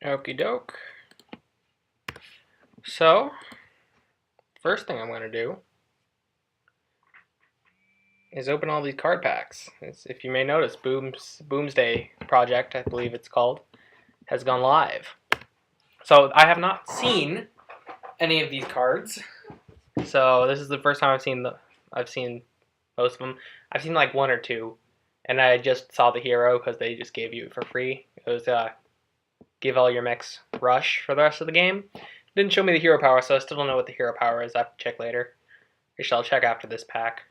Okie doke. So, first thing I'm going to do is open all these card packs. If you may notice, Boomsday project, I believe it's called, has gone live. So I have not seen any of these cards. So this is the first time I've seen most of them. I've seen like one or two, and I just saw the hero because they just gave you it for free. It was give all your mechs rush for the rest of the game. Didn't show me the hero power, so I still don't know what the hero power is. I have to check later. Actually, I'll check after this pack.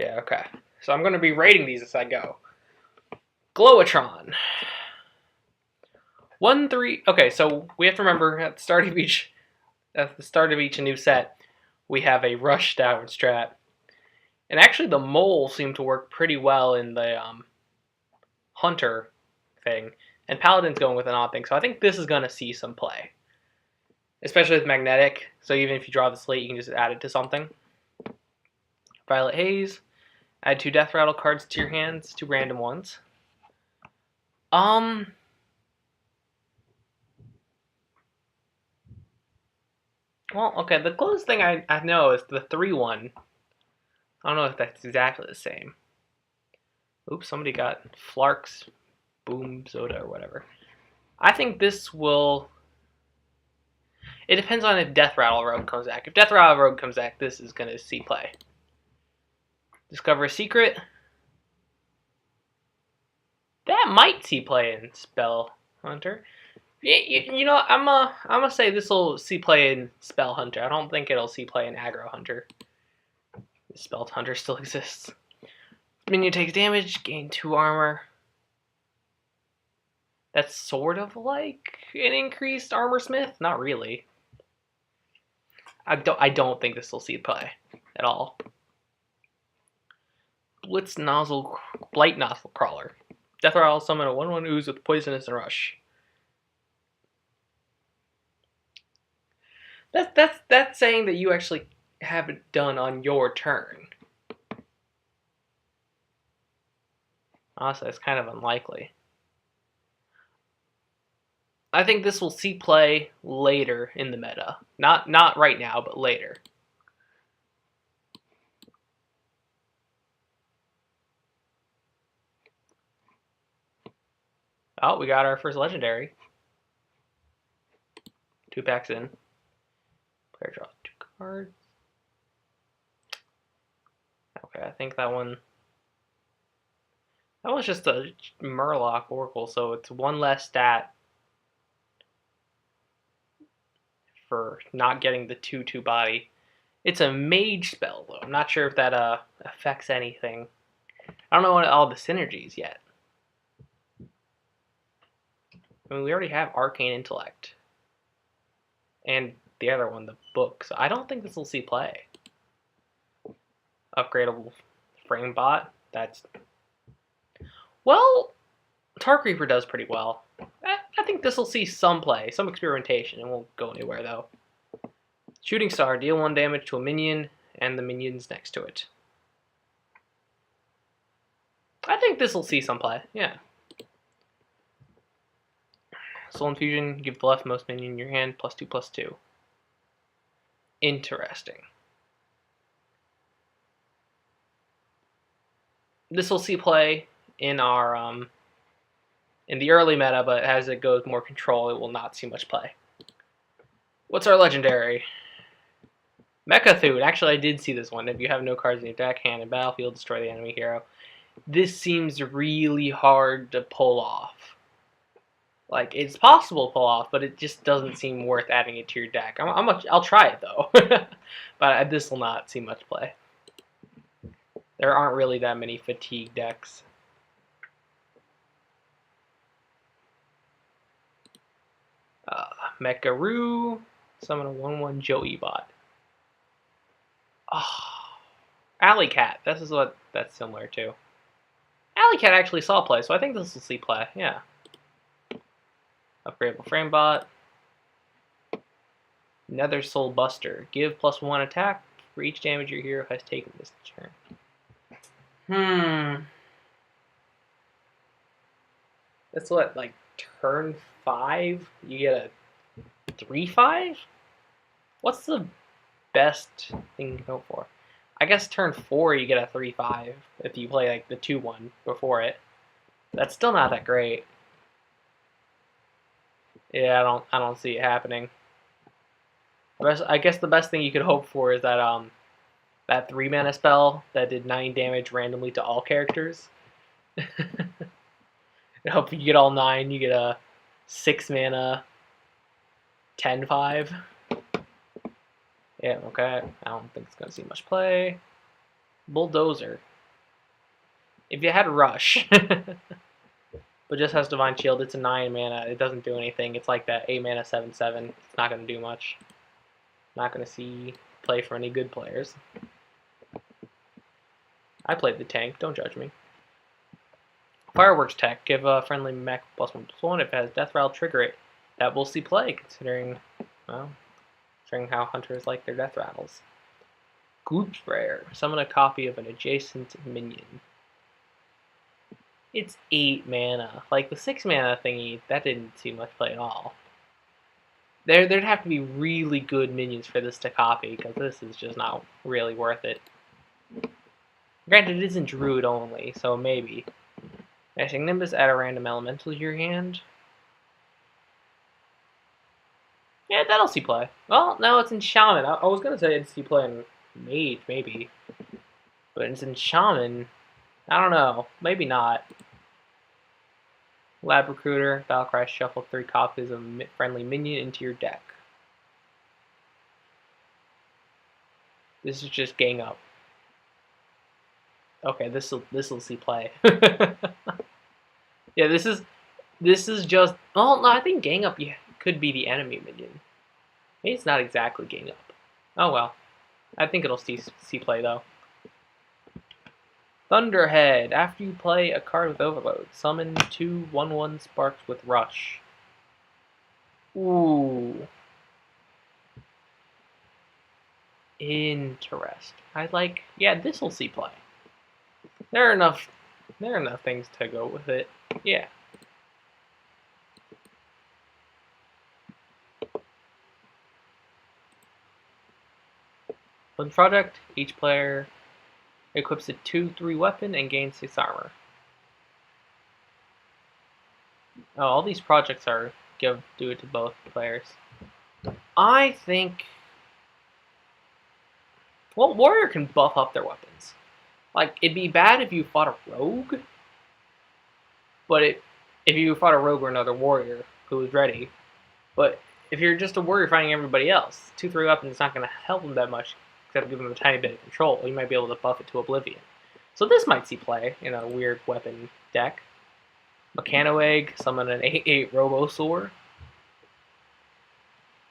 Yeah, okay. So I'm going to be rating these as I go. Glowatron. 1, 3. Okay, so we have to remember at the start of each new set, we have a rush down strat. And actually, the mole seemed to work pretty well in the hunter thing. And Paladin's going with an odd thing, so I think this is going to see some play. Especially with magnetic, so even if you draw the slate, you can just add it to something. Violet Haze. Add 2 Death Rattle cards to your hands, 2 random ones. Well, okay, the closest thing I know is the 3-1. I don't know if that's exactly the same. Oops, somebody got Flark's Boom Soda or whatever. I think this will... It depends on if Death Rattle Rogue comes back. If Death Rattle Rogue comes back, this is going to see play. Discover a secret. That might see play in Spell Hunter. You know, I'm gonna say this will see play in Spell Hunter. I don't think it'll see play in Aggro Hunter. Spell Hunter still exists. Minion takes damage, gain 2 armor. That's sort of like an increased Armor Smith. Not really. I don't think this will see play at all. Blight Nozzle Crawler. Death Rattle summon a 1/1 ooze with poisonous and rush. That's saying that you actually have it done on your turn. Honestly, it's kind of unlikely. I think this will see play later in the meta. Not right now, but later. Oh, we got our first legendary. 2 packs in. Player draws 2 cards. Okay, I think that one's just a Murloc Oracle, so it's 1 less stat for not getting the 2/2 body. It's a mage spell, though. I'm not sure if that affects anything. I don't know all the synergies yet. I mean, we already have Arcane Intellect. And the other one, the book. So I don't think this will see play. Upgradable frame bot. That's... Well, Tar Creeper does pretty well. I think this will see some play, some experimentation. It won't go anywhere, though. Shooting Star. Deal 1 damage to a minion and the minions next to it. I think this will see some play, yeah. Soul Infusion, give the leftmost minion in your hand, +2/+2. Interesting. This will see play in our in the early meta, but as it goes more control, it will not see much play. What's our legendary? Mechathoon. Actually, I did see this one. If you have no cards in your deck, hand, and battlefield, destroy the enemy hero. This seems really hard to pull off. Like, it's possible to pull off, but it just doesn't seem worth adding it to your deck. I'll try it, though. But this will not see much play. There aren't really that many fatigue decks. Mecharoo. Summon a 1/1 Joey bot. Oh, Alley Cat. This is what that's similar to. Alley Cat actually saw play, so I think this will see play. Yeah. Upgradable frame bot. Nether Soul Buster. Give +1 attack for each damage your hero has taken this turn. That's what, like, turn 5, you get a 3/5? What's the best thing you can go for? I guess turn 4 you get a 3/5 if you play like the 2/1 before it. That's still not that great. Yeah, I don't see it happening. I guess the best thing you could hope for is that that 3 mana spell that did 9 damage randomly to all characters. I hope you get all 9, you get a 6 mana 10/5. Yeah, okay. I don't think it's gonna see much play. Bulldozer. If you had Rush, but just has Divine Shield, it's a 9 mana. It doesn't do anything. It's like that 8 mana 7/7. It's not gonna do much. Not gonna see play for any good players. I played the tank. Don't judge me. Fireworks tech. Give a friendly mech +1/+1 if it has Death Rattle. Trigger it. That will see play, considering, well, considering how hunters like their Death Rattles. Goop Sprayer. Summon a copy of an adjacent minion. It's 8 mana. Like the 6 mana thingy, that didn't see much play at all. There'd have to be really good minions for this to copy, because this is just not really worth it. Granted, it isn't Druid only, so maybe. Dashing Nimbus, add a random elemental to your hand. Yeah, that'll see play. Well, no, it's in Shaman. I was going to say it'd see play in Mage, maybe. But it's in Shaman. I don't know. Maybe not. Lab Recruiter, Battlecry, shuffle 3 copies of a friendly minion into your deck. This is just gang up. Okay, this'll see play. Yeah, this is just. Oh no, I think gang up could be the enemy minion. Maybe it's not exactly gang up. Oh well, I think it'll see play though. Thunderhead. After you play a card with Overload, summon 2 1/1 sparks with Rush. Ooh. Interest. Yeah, this'll see play. There are enough things to go with it. Yeah. For the project, each player equips a 2/3 weapon and gains 6 armor. Oh, all these projects do it to both players. I think, well, warrior can buff up their weapons. Like, it'd be bad if you fought a rogue, but if you fought a rogue or another warrior who was ready. But if you're just a warrior fighting everybody else, 2/3 weapons is not going to help them that much, except give them a tiny bit of control. You might be able to buff it to oblivion. So this might see play in a weird weapon deck. Mechanoegg, summon an 8/8 Robosaur.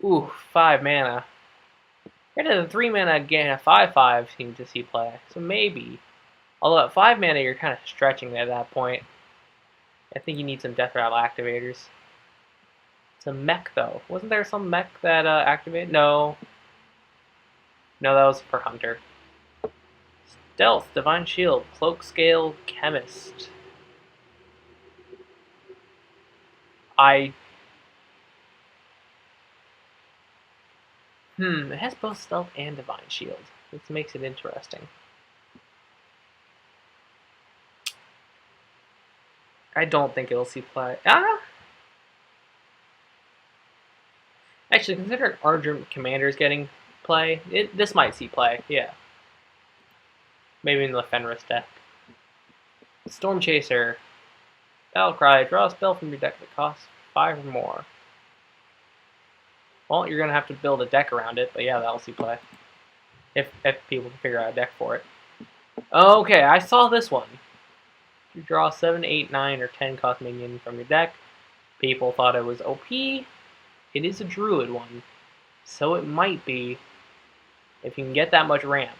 Ooh, 5 mana. Granted, the 3 mana again, a 5/5 seems to see play, so maybe. Although at 5 mana, you're kind of stretching at that point. I think you need some Death Rattle activators. It's a mech, though. Wasn't there some mech that activated? No. No, that was for Hunter. Stealth, Divine Shield, Cloak Scale, Chemist. It has both Stealth and Divine Shield. This makes it interesting. I don't think it'll see play. Actually, considering Argent Commander's getting play, this might see play, yeah. Maybe in the Fenris deck. Storm Chaser. Battlecry, draw a spell from your deck that costs 5 or more. Well, you're going to have to build a deck around it, but yeah, that'll see play. If people can figure out a deck for it. Okay, I saw this one. You draw 7, 8, 9, or 10 cost minion from your deck. People thought it was OP. It is a Druid one. So it might be, if you can get that much ramp.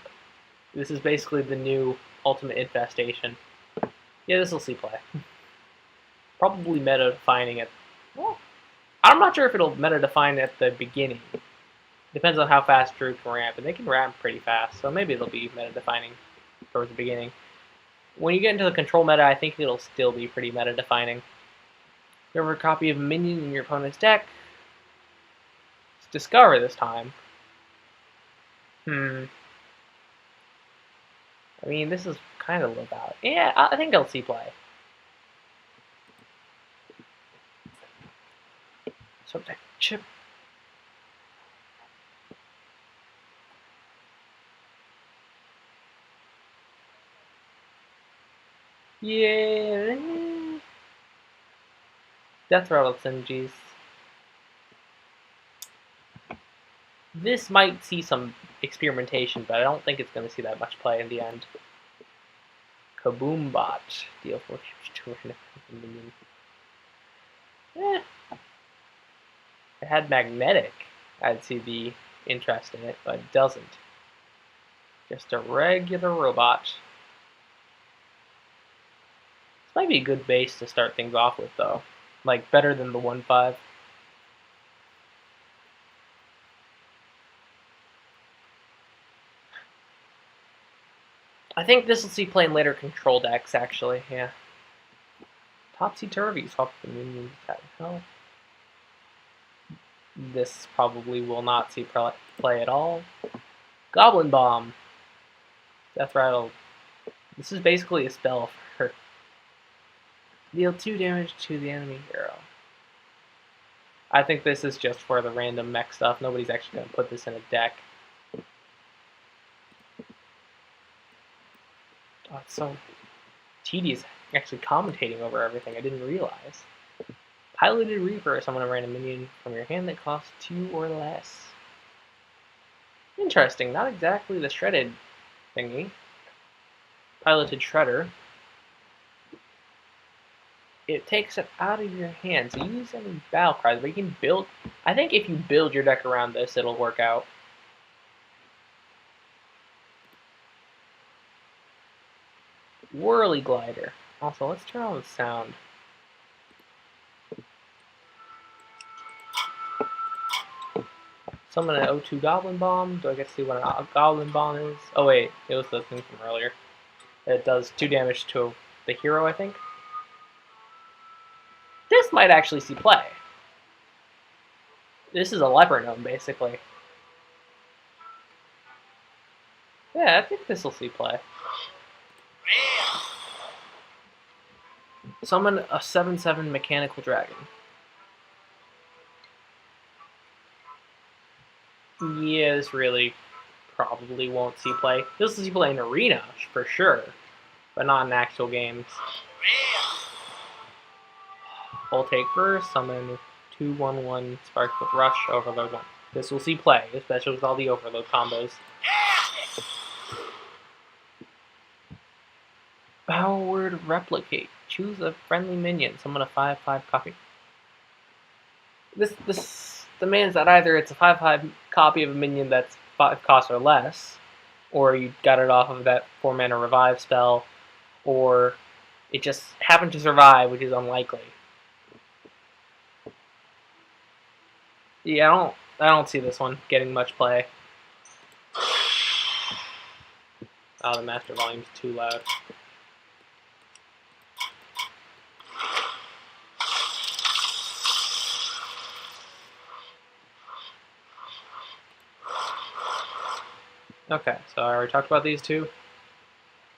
This is basically the new Ultimate Infestation. Yeah, this will see play. Probably meta-defining it. Well, I'm not sure if it'll meta-define at the beginning. Depends on how fast Druid can ramp, and they can ramp pretty fast, so maybe it'll be meta-defining towards the beginning. When you get into the control meta, I think it'll still be pretty meta-defining. Discover a copy of a minion in your opponent's deck. Discover this time. I mean, this is kind of live out. Yeah, I think I'll see play. Subject chip. Yeah. Death Rattle synergies. This might see some experimentation, but I don't think it's going to see that much play in the end. Kaboom Bot. Deal 4 damage to a minion. If it had Magnetic, I'd see the interest in it, but it doesn't. Just a regular robot. This might be a good base to start things off with, though. Like, better than the 1/5. I think this will see play in later control decks, actually, yeah. Topsy-turvy, swap the minions attack. Hell. This probably will not see play at all. Goblin Bomb. Death Rattle. This is basically a spell for her. Deal 2 damage to the enemy hero. I think this is just for the random mech stuff. Nobody's actually going to put this in a deck. Oh, it's so tedious actually commentating over everything. I didn't realize. Piloted Reaper, summon a random minion from your hand that costs 2 or less. Interesting, not exactly the shredded thingy. Piloted Shredder. It takes it out of your hand, so you use any battle cries, but you can build. I think if you build your deck around this, it'll work out. Whirly Glider. Also, let's turn on the sound. Summon an O2 Goblin Bomb. Do I get to see what a Goblin Bomb is? Oh wait, it was the thing from earlier. It does 2 damage to the hero, I think. This might actually see play. This is a Leper Gnome, basically. Yeah, I think this will see play. Summon a 7/7 Mechanical Dragon. Yeah, this really probably won't see play. This will see play in Arena, for sure, but not in actual games. Full take first, summon 2/1/1 Spark with Rush, Overload 1. This will see play, especially with all the Overload combos. Powered Replicate. Choose a friendly minion. Summon a 5/5 copy. This demands that either it's a 5/5 copy of a minion that's 5 costs or less, or you got it off of that 4-mana revive spell, or it just happened to survive, which is unlikely. Yeah, I don't see this one getting much play. Oh, the master volume's too loud. Okay, so I already talked about these two.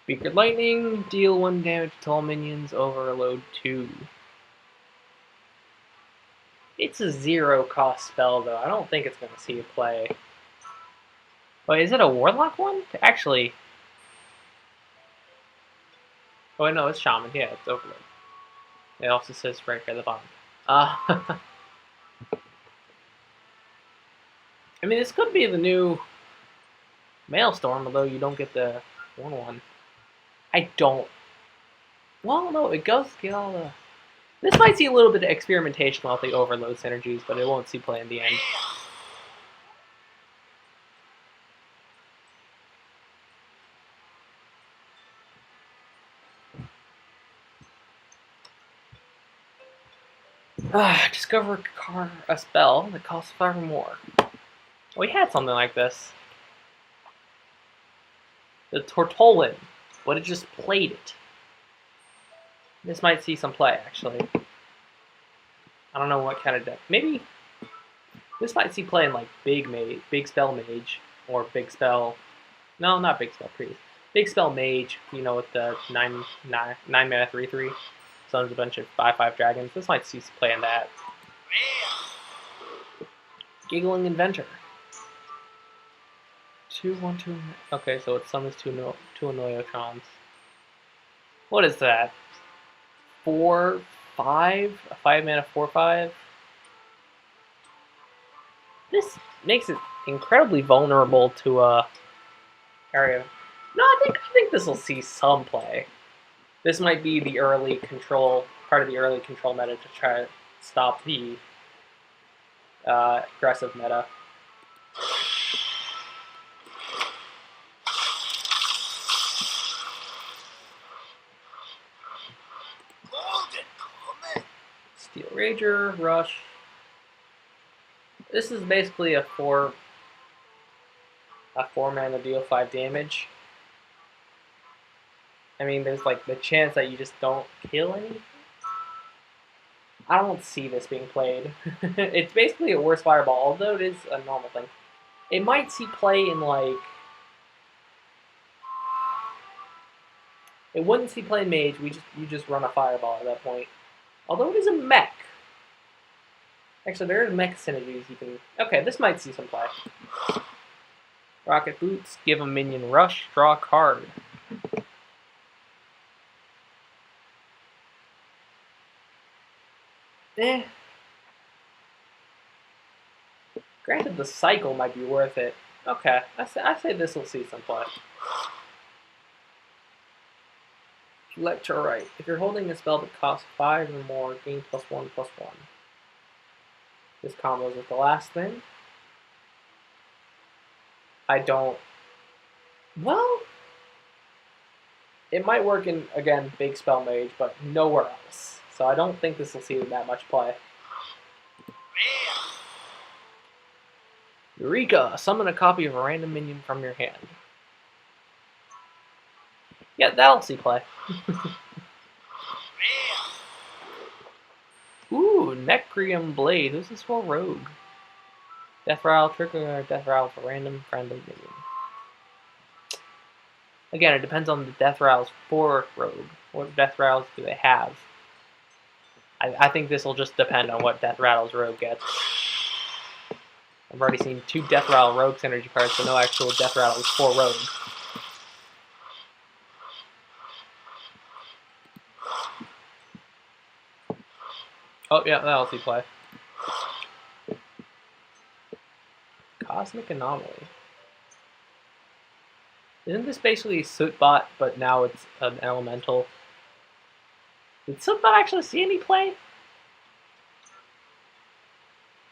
Beakered Lightning, deal 1 damage to all minions, Overload 2. It's a 0 cost spell, though. I don't think it's going to see you play. Wait, is it a Warlock one? Actually. Oh, wait, no, it's Shaman. Yeah, it's Overload. It also says right here at the bottom. I mean, this could be the new Maelstrom, although you don't get the 1/1. I don't. Well, no, it does get all the. This might see a little bit of experimentation with the Overload synergies, but it won't see play in the end. Discover a spell that costs 5 or more. We had something like this. The Tortolin, but it just played it. This might see some play, actually. I don't know what kind of deck. Maybe this might see play in like big spell mage, or big spell. No, not big spell priest. Big spell mage. You know, with the 9 mana 3/3. Summons a bunch of 5/5 dragons. This might see play in that. Giggling Inventor. 2/1/2. Okay, so it summons two Annoyotrons. What is that? 4/5? A 5-mana 4/5? This makes it incredibly vulnerable to area. No, I think this will see some play. This might be the early control part of the early control meta to try to stop the aggressive meta. Steel Rager, Rush. This is basically a 4-mana deal 5 damage. I mean, there's like the chance that you just don't kill anything. I don't see this being played. It's basically a worse fireball, although it is a normal thing. It might see play in like... It wouldn't see play in mage. You just run a fireball at that point. Although it is a mech. Actually, there are mech synergies you can... Okay, this might see some play. Rocket Boots, give a minion rush, draw a card. Granted, the cycle might be worth it. Okay, I say this will see some play. Left to right. If you're holding a spell that costs 5 or more, gain +1/+1. This combos with the last thing. I don't... Well... It might work in, again, big spell mage, but nowhere else. So I don't think this will see that much play. Eureka! Summon a copy of a random minion from your hand. Yeah, that'll see play. Ooh, Necrium Blade. This is for Rogue. Death Rattle, trigger Death Rattle for random minion. Again, it depends on the Death Rattles for Rogue. What Death Rattles do they have? I think this will just depend on what Death Rattles Rogue gets. I've already seen 2 Death Rattle Rogue synergy cards, so no actual Death Rattles for Rogue. Oh, yeah, that'll see play. Cosmic Anomaly. Isn't this basically Sootbot, but now it's an elemental? Did Sootbot actually see any play?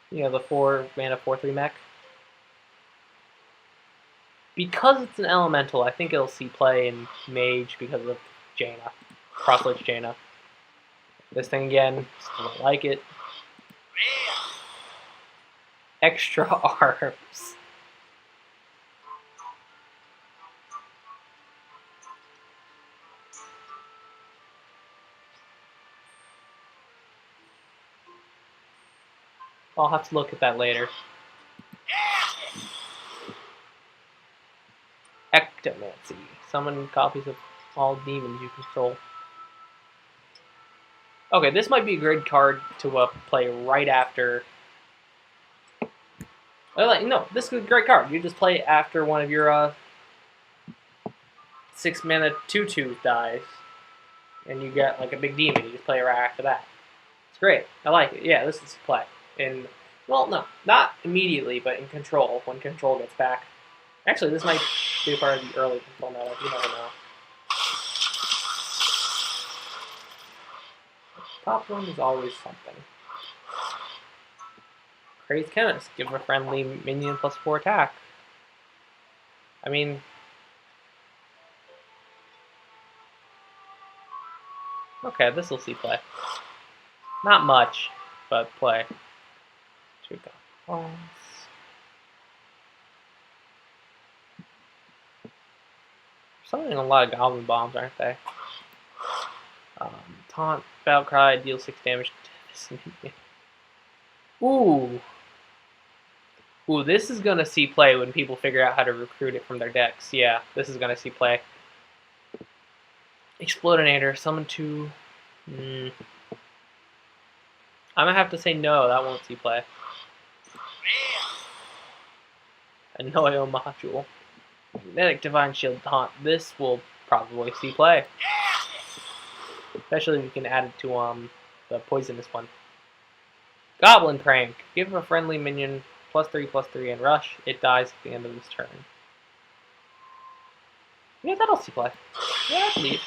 You know, the 4-mana 4/3 mech? Because it's an elemental, I think it'll see play in Mage because of Jaina. Crossledge Jaina. This thing again, still don't like it. Extra arms. I'll have to look at that later. Ectomancy. Summon copies of all demons you control. Okay, this might be a good card to play right after... No, this is a great card. You just play it after one of your 6-mana 2/2 dies. And you get like a big demon. You just play it right after that. It's great. I like it. Yeah, this is play. Well, no, not immediately, but in control, when control gets back. Actually, this might be part of the early control meta. You never know. Top one is always something. Crazed Chemist. Give a friendly minion +4 attack. I mean... Okay, this will see play. Not much, but play. Something a lot of Goblin Bombs, aren't they? Taunt, Battle Cry, deal 6 damage to this minion. Ooh. Ooh, this is gonna see play when people figure out how to recruit it from their decks. Yeah, this is gonna see play. Explodinator, summon 2. I'm gonna have to say no, that won't see play. Annoyo module. Magnetic Divine Shield Taunt. This will probably see play. Especially if you can add it to the poisonous one. Goblin Prank. Give a friendly minion +3/+3 and rush. It dies at the end of this turn. Yeah, that'll see play. Yeah, I believe.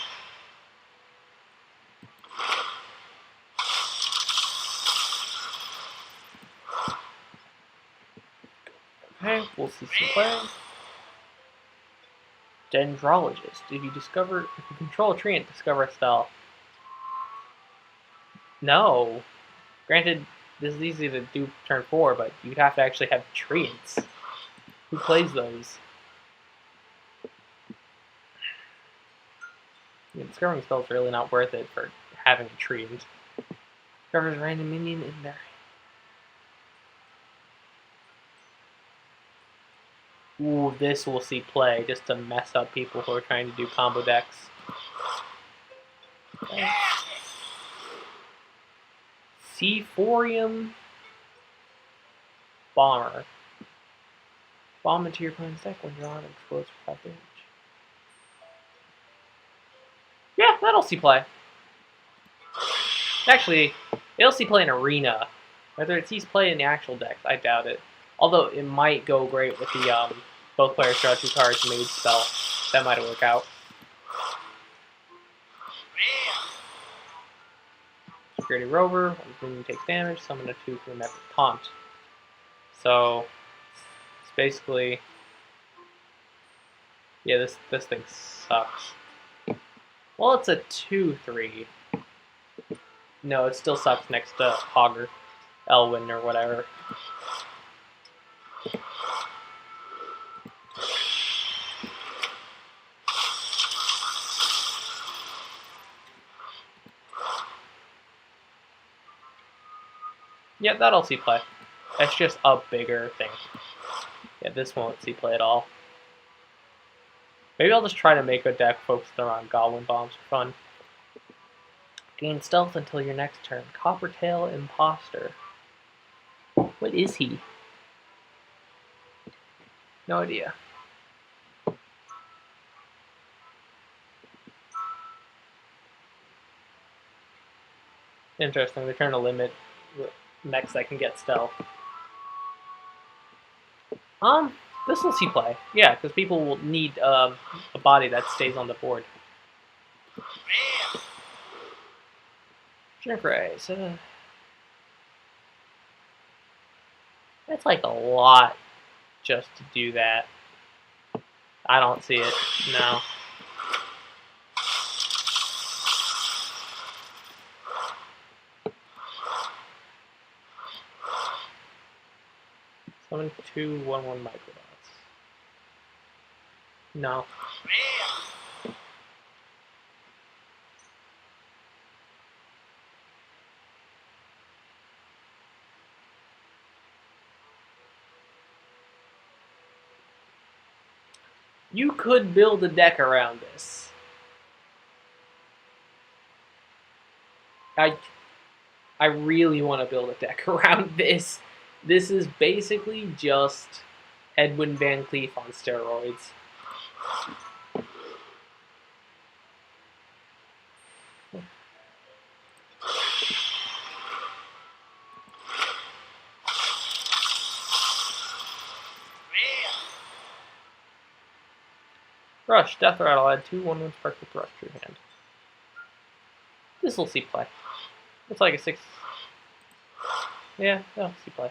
Okay, we'll see some play. Dendrologist. If you control a tree and discover a spell. No. Granted, this is easy to do turn 4, but you'd have to actually have treants. Who plays those? I mean, discovering spells really not worth it for having a treant. Discovers a random minion in there. Ooh, this will see play just to mess up people who are trying to do combo decks. Okay. Seaphorium Bomber. Bomb into your opponent's deck when you're on and explodes for 5 damage. Yeah, that'll see play. Actually, it'll see play in Arena. Whether it sees play in the actual decks, I doubt it. Although it might go great with the both players draw 2 cards mage spell. That might work out. Security Rover, when you take damage, summon a 2 from the method Taunt. So it's basically, yeah, this thing sucks. Well, it's a 2/3. No, it still sucks next to Hogger, Elwyn, or whatever. Yeah, that'll see play. That's just a bigger thing. Yeah, this won't see play at all. Maybe I'll just try to make a deck focused around Goblin Bombs for fun. Gain stealth until your next turn. Coppertail Imposter. What is he? No idea. Interesting, they're trying to limit mechs that can get stealth. This will see play. Yeah, because people will need a body that stays on the board. Jerk Rays. That's like a lot just to do that. I don't see it. No. Summon 2 1/1 microbots. No. You could build a deck around this. I really want to build a deck around this. This is basically just Edwin Van Cleef on steroids. Rush, Death Rattle, add 2 1/1 spark with Rush to your hand. This will see play. It's like a 6. Yeah, that'll see play.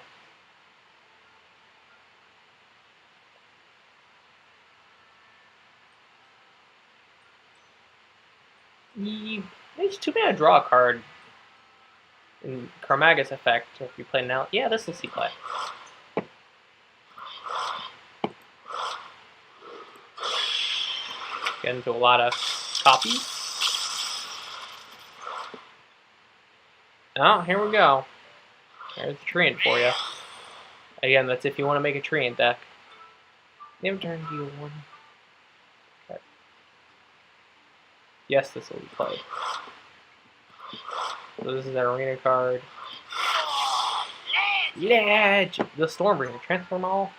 It's too bad I draw a card in Carmagus effect if you play now. Yeah, this will see play. Get into a lot of copies. Oh, here we go. There's a treant for you. Again, that's if you want to make a treant deck. Name turn deal 1. Okay. Yes, this will be played. So this is our arena card. Ledge! The Stormbringer. Transform all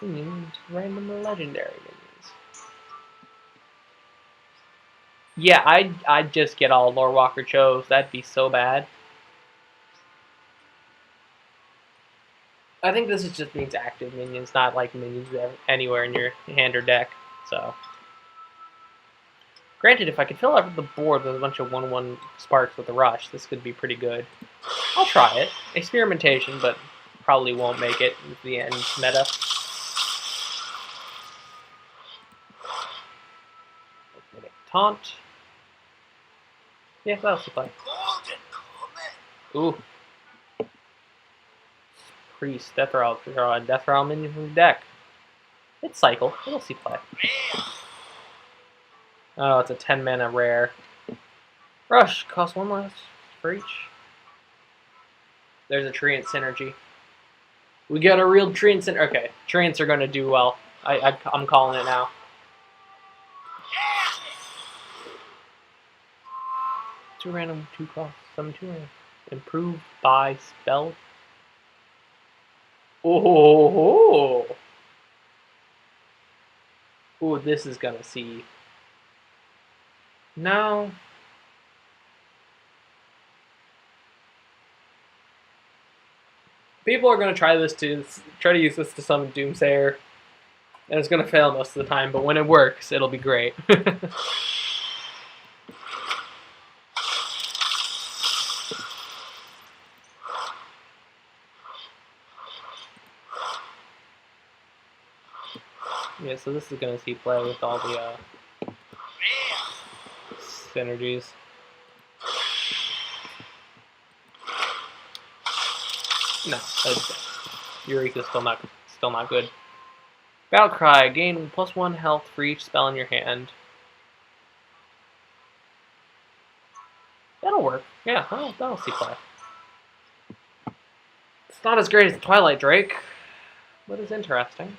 minions to random legendary minions. Yeah, I'd just get all Lore Walker Chose. That'd be so bad. I think this just means active minions, not like minions anywhere in your hand or deck. So, granted, if I could fill out the board with a bunch of 1/1 sparks with a rush, this could be pretty good. I'll try it. Experimentation, but probably won't make it at the end meta. Taunt. Yeah, that'll play. Ooh. Priest, Death Rattle, draw a Death Rattle minion from the deck. It's cycle. It'll see play. Oh, it's a 10 mana rare. Rush, cost 1 less for each. There's a Treant synergy. We got a real Treant synergy. Okay, Treants are going to do well. I'm calling it now. Two random, 2 cost, 2 random. Improved by spell. Oh, ooh, this is gonna see. No. People are gonna try to use this to summon Doomsayer, and it's gonna fail most of the time. But when it works, it'll be great. Yeah, so this is gonna see play with all the synergies. No, Eureka's still not good. Battlecry, gain +1 health for each spell in your hand. That'll work. Yeah, that'll see play. It's not as great as Twilight Drake, but it's interesting.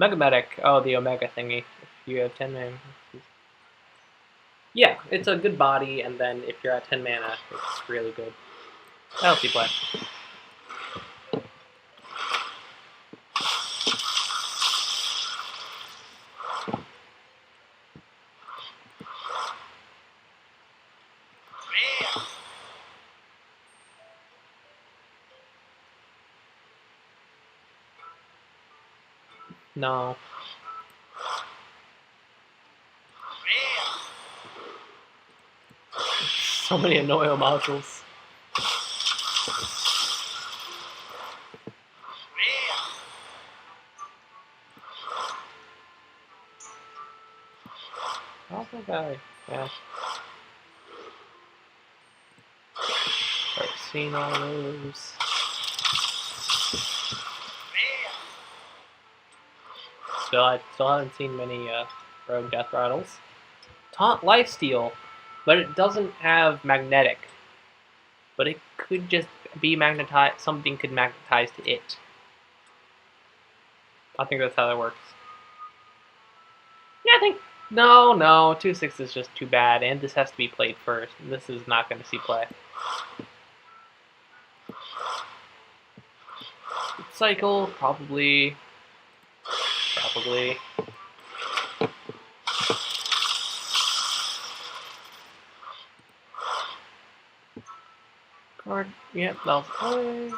Mega Medic. Oh, the Omega thingy. If you have 10 mana. Yeah, it's a good body, and then if you're at 10 mana, it's really good. That'll see play. No. So many Annoyo modules. Oh, that guy. Yeah. I've seen all those. I still haven't seen many rogue death rattles. Taunt lifesteal, but it doesn't have magnetic. But it could just be magnetized. Something could magnetize to it. I think that's how that works. Yeah, I think no. 2/6 is just too bad, and this has to be played first. This is not going to see play. Cycle, probably. Card, yep, that'll play.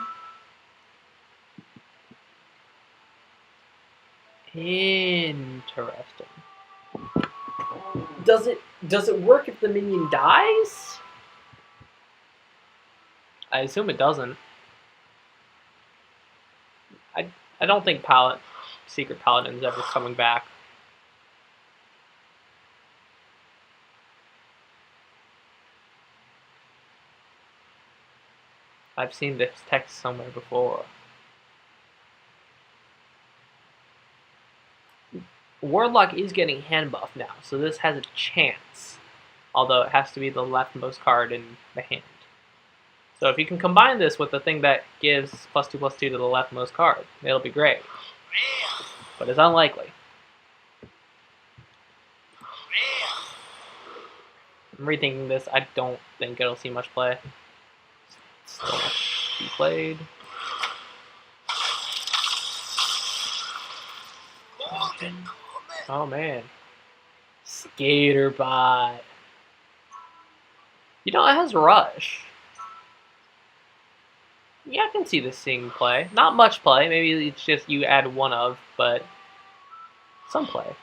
Interesting. Does it work if the minion dies? I assume it doesn't. I don't think Secret Paladin's ever coming back. I've seen this text somewhere before. Warlock is getting hand buff now, so this has a chance. Although it has to be the leftmost card in the hand. So if you can combine this with the thing that gives +2/+2 to the leftmost card, it'll be great. But it's unlikely. I'm rethinking this. I don't think it'll see much play. Still not be played. Oh man. Skater bot. You know, it has Rush. Yeah, I can see this seeing play. Not much play. Maybe it's just you add one of, but some play.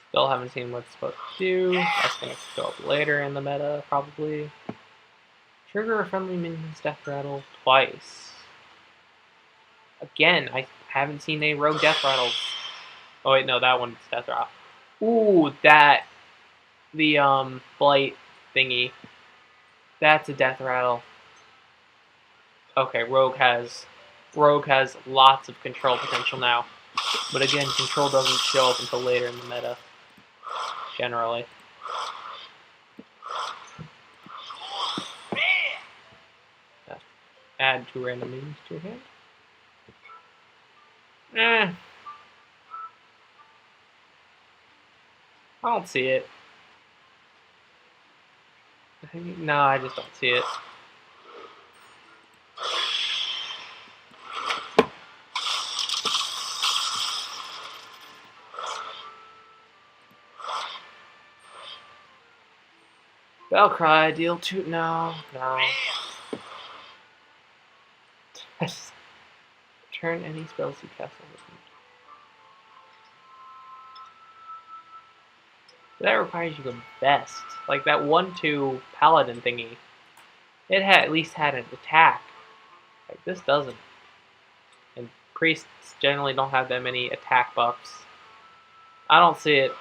Still haven't seen what it's supposed to do. That's going to show up later in the meta, probably. Trigger a friendly minion's death rattle twice. Again, I haven't seen any rogue death rattles. Oh wait, no, that one's death rattle. Ooh, that. The, blight thingy. That's a death rattle. Okay, Rogue has lots of control potential now. But again, control doesn't show up until later in the meta. Generally. Add 2 random minions to your hand. I don't see it. No, I just don't see it. Bellcry, deal 2. No. Turn any spells you cast on this one. That requires you to best. Like that 1/2 paladin thingy. It had at least had an attack. Like this doesn't. And priests generally don't have that many attack buffs. I don't see it.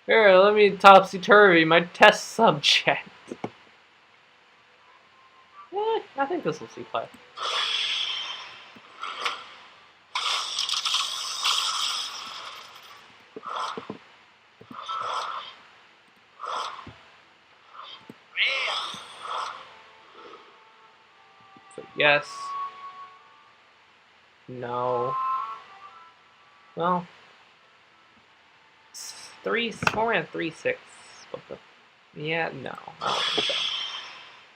Here, let me topsy-turvy my test subject. I think this will see play. So yes. No. Well. 4 and 3/6. Yeah, no. I don't think so.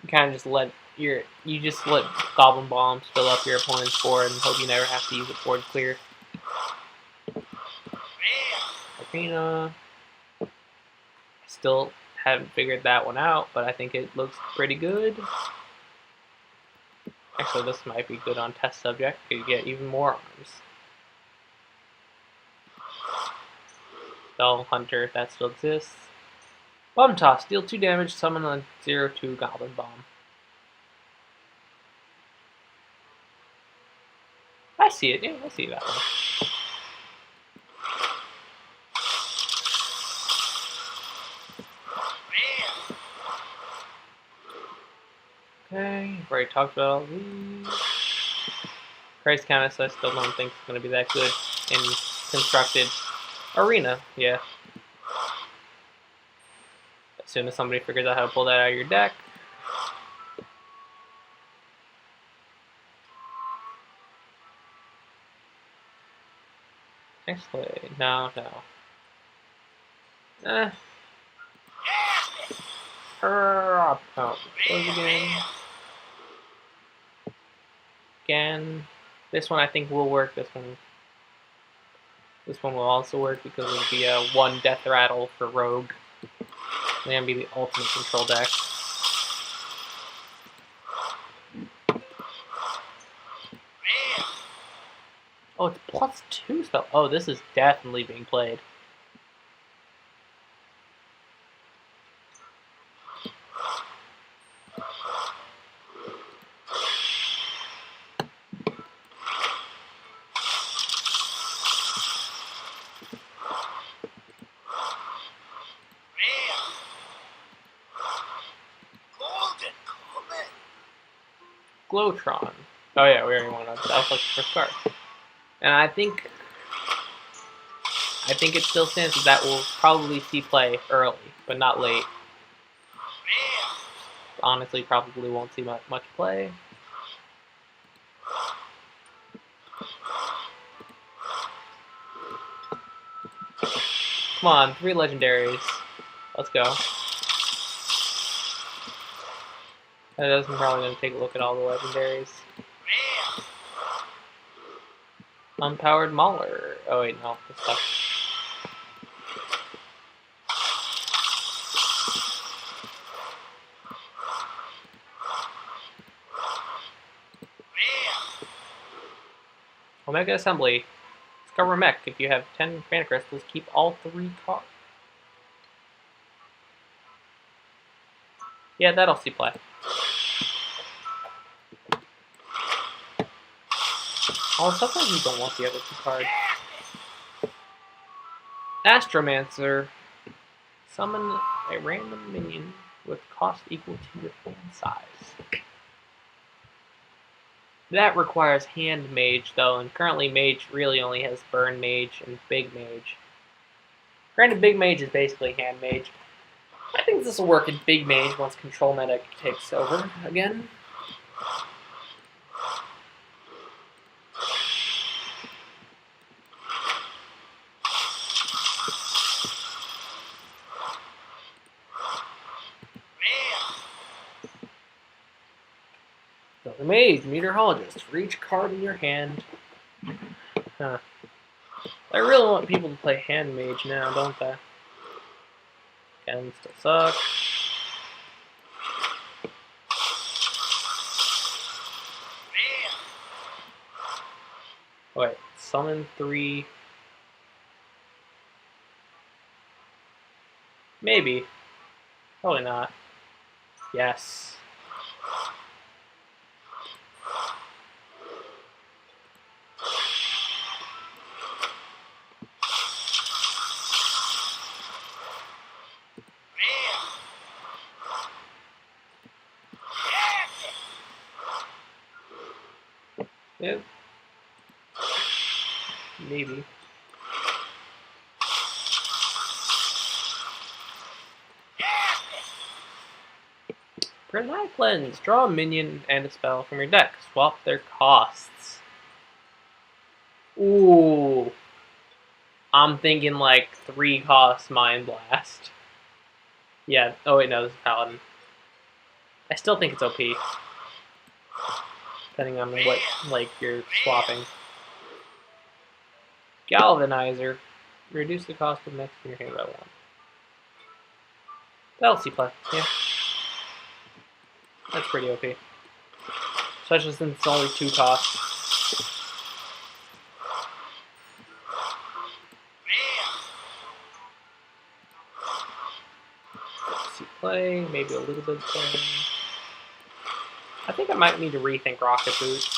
You kind of just let goblin bombs fill up your opponent's board and hope you never have to use it board clear. Arena. Still haven't figured that one out, but I think it looks pretty good. Actually, this might be good on test subject. You get even more arms. Spell Hunter, if that still exists. Bomb Toss, deal 2 damage, summon a 0/2 Goblin Bomb. I see it, yeah, I see that one. Okay, I've already talked about all these. Christ Countess, I still don't think it's going to be that good in constructed. Arena, yeah. As soon as somebody figures out how to pull that out of your deck. Actually, no. Oh, close again. Again. This one I think will work. This one will also work because it'll be a 1 death rattle for Rogue. It's gonna be the ultimate control deck. Oh, it's +2 spell. Oh, this is definitely being played. Glowtron. Oh yeah, we already won. That was like the first card. And I think it still stands that we'll probably see play early, but not late. Honestly, probably won't see much play. Come on, 3 legendaries. Let's go. That doesn't probably going to take a look at all the legendaries. Unpowered Mauler. Oh wait, no, this sucks. Omega Assembly. Discover Mech. If you have 10 Mana Crystals, keep all 3 cards. Yeah, that'll see play. Oh, sometimes you don't want the other 2 cards. Astromancer. Summon a random minion with cost equal to your hand size. That requires Hand Mage, though, and currently Mage really only has Burn Mage and Big Mage. Granted, Big Mage is basically Hand Mage. I think this will work in Big Mage once Control Medic takes over again. So the Mage, Meteorologist. For each card in your hand. Huh. I really want people to play Hand Mage now, don't they? Again, still suck. Wait, summon 3. Maybe. Probably not. Yes. Yep. Maybe. Prismatic Lens. Draw a minion and a spell from your deck. Swap their costs. Ooh. I'm thinking like 3 cost Mind Blast. Yeah. Oh wait, no, this is Paladin. I still think it's OP. Depending on what like you're swapping. Galvanizer. Reduce the cost of next in your hand by 1. That'll see play. Yeah. That's pretty OP. Especially since it's only 2 costs. See play, maybe a little bit of play. I think I might need to rethink Rocket Boots.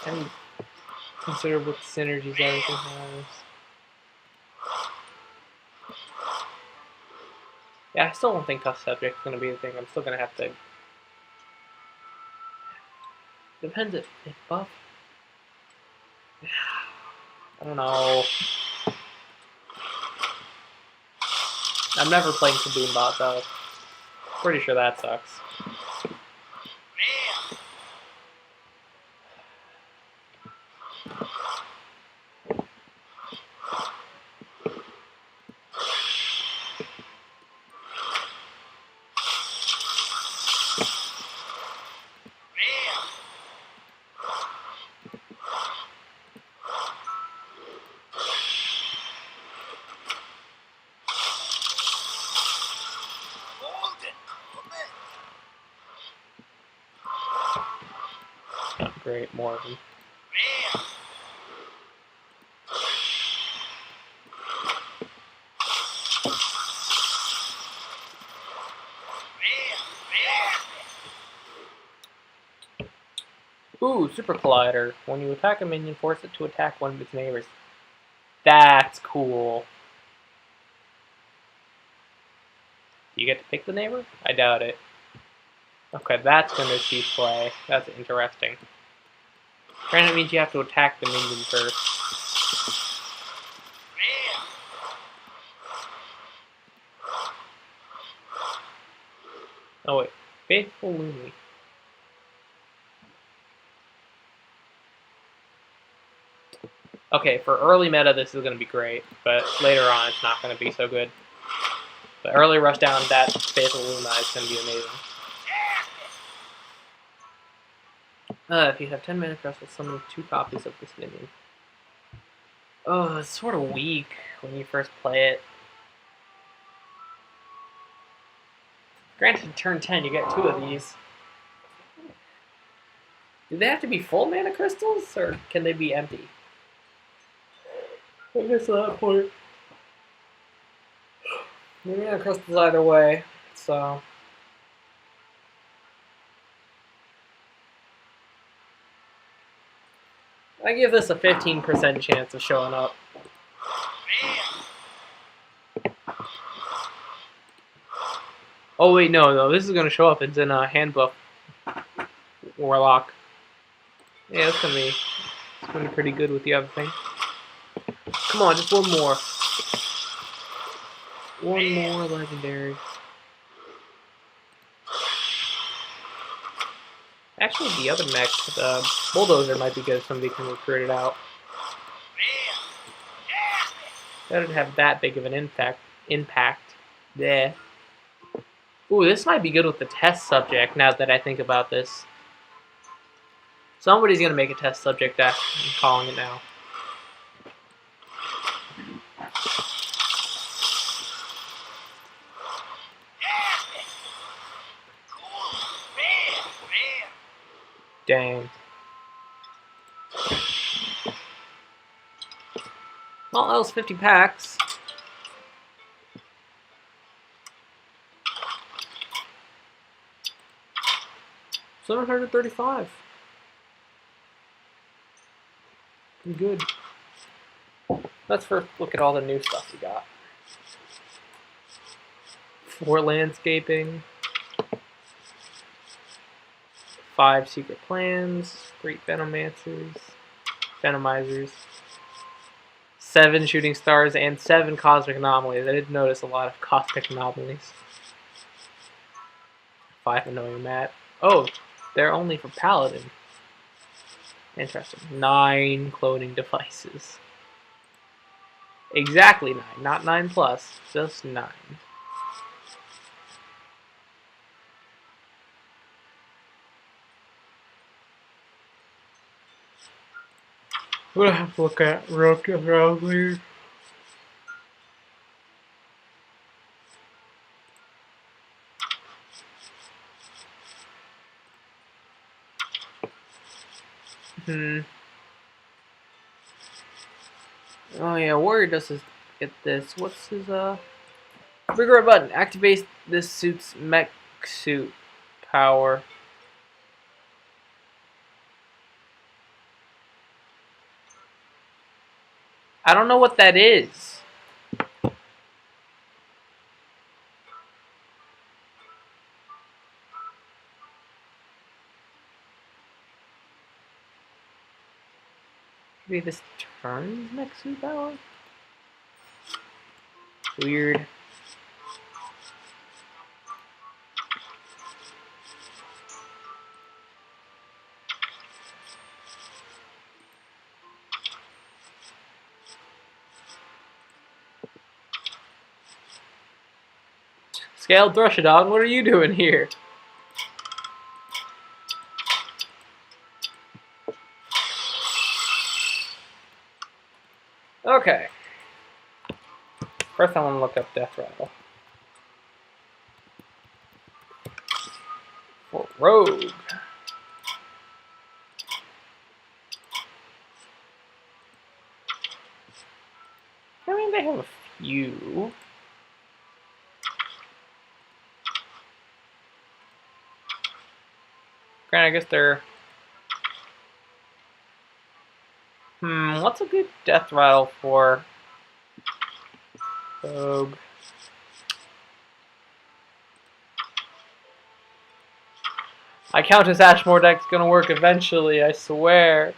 And consider what synergies everything has. Yeah, I still don't think Tough Subject is going to be the thing. I'm still going to have to... Depends if buff... I don't know. I'm never playing Kaboom Bot, though. Pretty sure that sucks. Not great, more of them. Ooh, Super Collider. When you attack a minion, force it to attack one of its neighbors. That's cool. Do you get to pick the neighbor? I doubt it. Okay, that's gonna see play. That's interesting. Granted, it means you have to attack the minion first. Oh wait, Faithful Lumi. Okay, for early meta, this is gonna be great, but later on, it's not gonna be so good. But early rush down that Faithful Luma is gonna be amazing. If you have 10 mana crest, will summon 2 copies of this minion. Oh, it's sort of weak when you first play it. Granted, turn 10, you get 2 of these. Do they have to be full mana crystals, or can they be empty? I guess at that point, mana crystals either way, so... I give this a 15% chance of showing up. Oh wait, no, this is gonna show up. It's in a handbook. Warlock. Yeah, it's gonna be pretty good with the other thing. Come on, just one more. One more legendary. Actually, the other mech, the bulldozer, might be good if somebody can recruit it out. That doesn't have that big of an impact. There. Ooh, this might be good with the test subject, now that I think about this. Somebody's gonna make a test subject deck. I'm calling it now. Dang. Well, that was 50 packs. $735. Pretty good. Let's first look at all the new stuff we got. 4 landscaping. 5 secret plans. 3 venomizers. 7 shooting stars and 7 cosmic anomalies. I did notice a lot of cosmic anomalies. 5 annoying mat. Oh, they're only for paladin. Interesting. 9 cloning devices. Exactly 9, not 9 plus, just 9. I'm gonna have to look at Rook around here. Oh yeah, Warrior does get this. What's his trigger a button. Activate this suit's mech suit power. I don't know what that is. Maybe this turns mech suit power? Weird. Scaled Thrushadon, what are you doing here? Okay. First I want to look up Death Rattle. For Rogue. I mean, they have a few. Granted, I guess they're... what's a good Death Rattle for Rogue? My Countess Ashmore deck's gonna work eventually, I swear.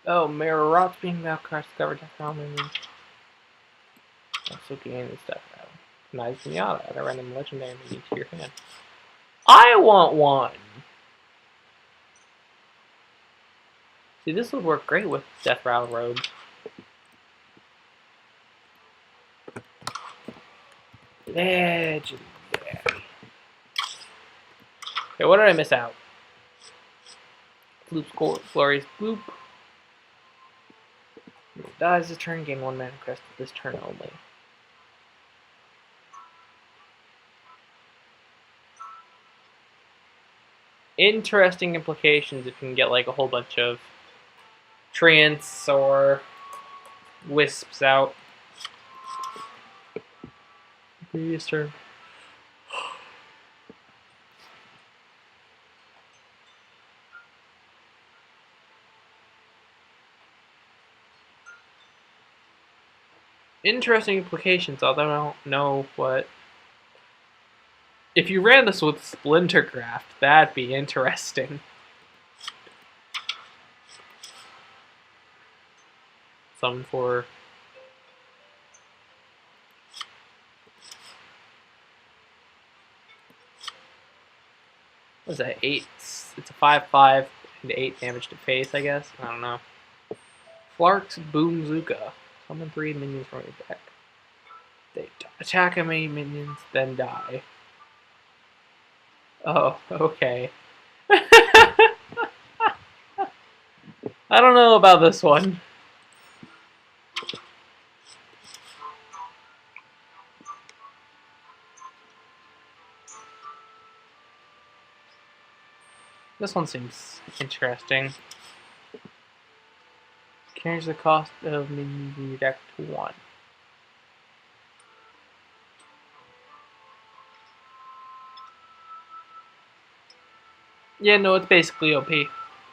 Oh, Mirror Rot's being now crashed covered down and also gain this stuff out. Nice Miata, add a random legendary minion to your hand. I want one! See, this would work great with Death Rattle Road. Legendary. Okay, what did I miss out? Floop's Glorious Bloop. Dies this turn, gain 1 mana crest this turn only. Interesting implications if you can get like a whole bunch of treants or wisps out. Previous turn. Interesting implications, although I don't know what. If you ran this with Splintercraft, that'd be interesting. Some for. What is that? 8. It's a 5/5 and 8 damage to face, I guess. I don't know. Flark's Boomzooka. Summon 3 minions from your deck. They attack many minions, then die. Oh, okay. I don't know about this one. This one seems interesting. Change the cost of minions in your deck to 1. Yeah, no, it's basically OP.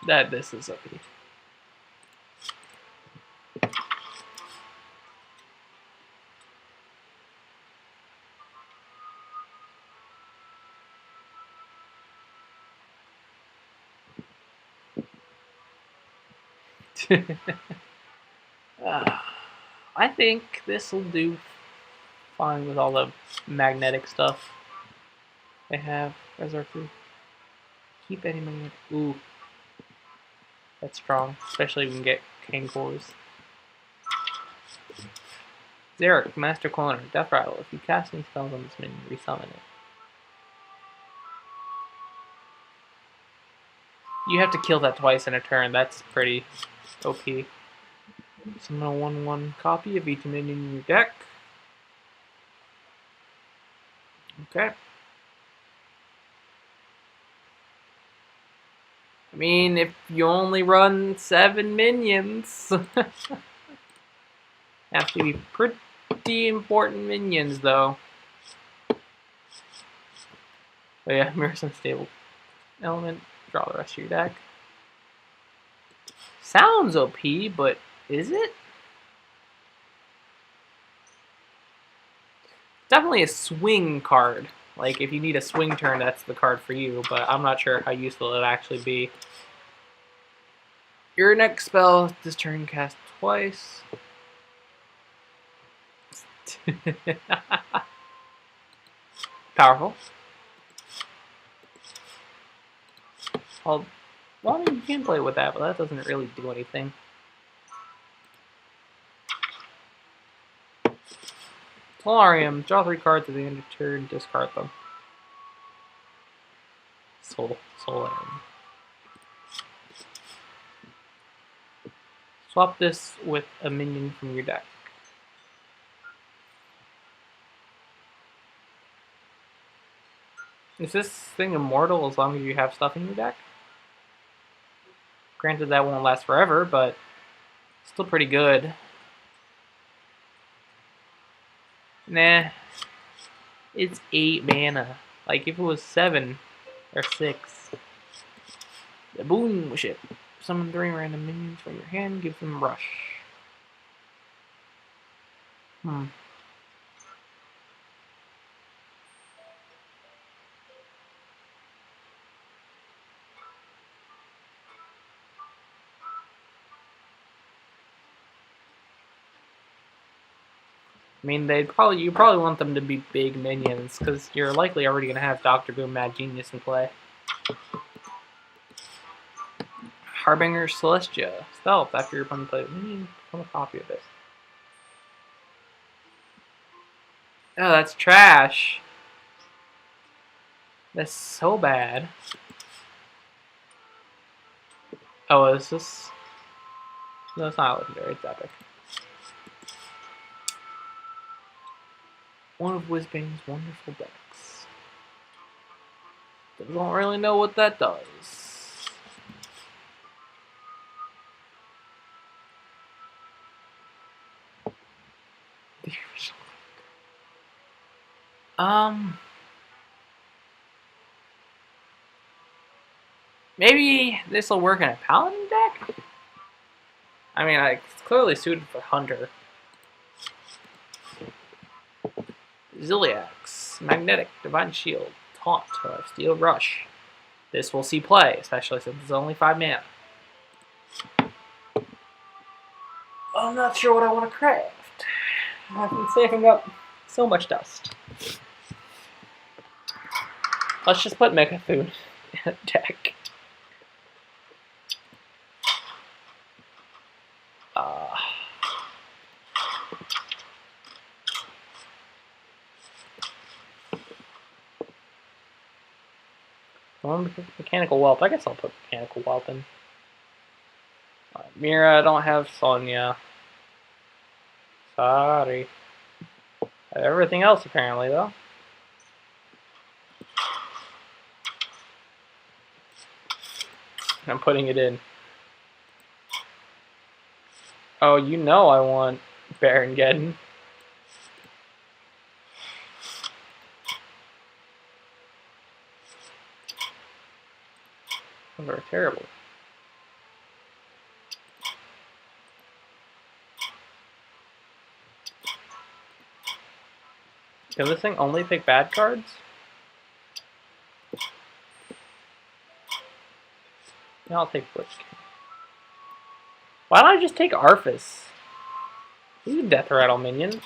This is OP. I think this will do fine with all the magnetic stuff they have. Reserve 3. Keep any money. Ooh. That's strong. Especially when we can get King Cores. Zarek, Master Cloner, Death Rattle. If you cast any spells on this minion, resummon it. You have to kill that twice in a turn. That's pretty OP. Summon a 1/1 copy of each minion in your deck. Okay. I mean, if you only run 7 minions, have to be pretty important minions, though. But yeah, Mirror Stable Element. Draw the rest of your deck. Sounds OP, but is it? Definitely a swing card. Like, if you need a swing turn, that's the card for you, but I'm not sure how useful it'll actually be. Your next spell, this turn cast twice. Powerful. Well, you can play with that, but that doesn't really do anything. Solarium, draw 3 cards at the end of turn, discard them. Solarium. Swap this with a minion from your deck. Is this thing immortal as long as you have stuff in your deck? Granted, that won't last forever, but Still pretty good. Nah. It's 8 mana. Like if it was 7 or 6. The boom ship. Summon 3 random minions from your hand, give them rush. I mean, you probably want them to be big minions, because you're likely already going to have Dr. Boom Mad Genius in play. Harbinger Celestia. Stealth. After your opponent plays a minion, become a copy of it. Oh, that's trash. That's so bad. Oh, is this? No, it's not legendary. It's epic. One of Whizbang's wonderful decks. Don't really know what that does. Maybe this will work in a Paladin deck? I mean, it's clearly suited for Hunter. Ziliax, Magnetic, Divine Shield, Taunt, Steel Rush. This will see play, especially since it's only 5 mana. I'm not sure what I want to craft. I've been saving up so much dust. Let's just put Megathune in a deck. Mechanical Whelp. I guess I'll put Mechanical Whelp in. Mira, I don't have Sonya. Sorry. I have everything else apparently, though. I'm putting it in. Oh, you know I want Baron Geddon. They're terrible. Can this thing only pick bad cards? Yeah, I'll take Blitz. Why don't I just take Arthas? He's a Death Rattle minion.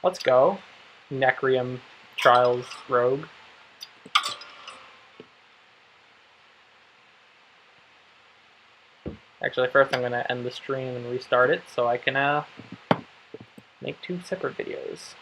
Let's go. Necrium Trials Rogue. Actually, first I'm going to end the stream and restart it so I can make 2 separate videos.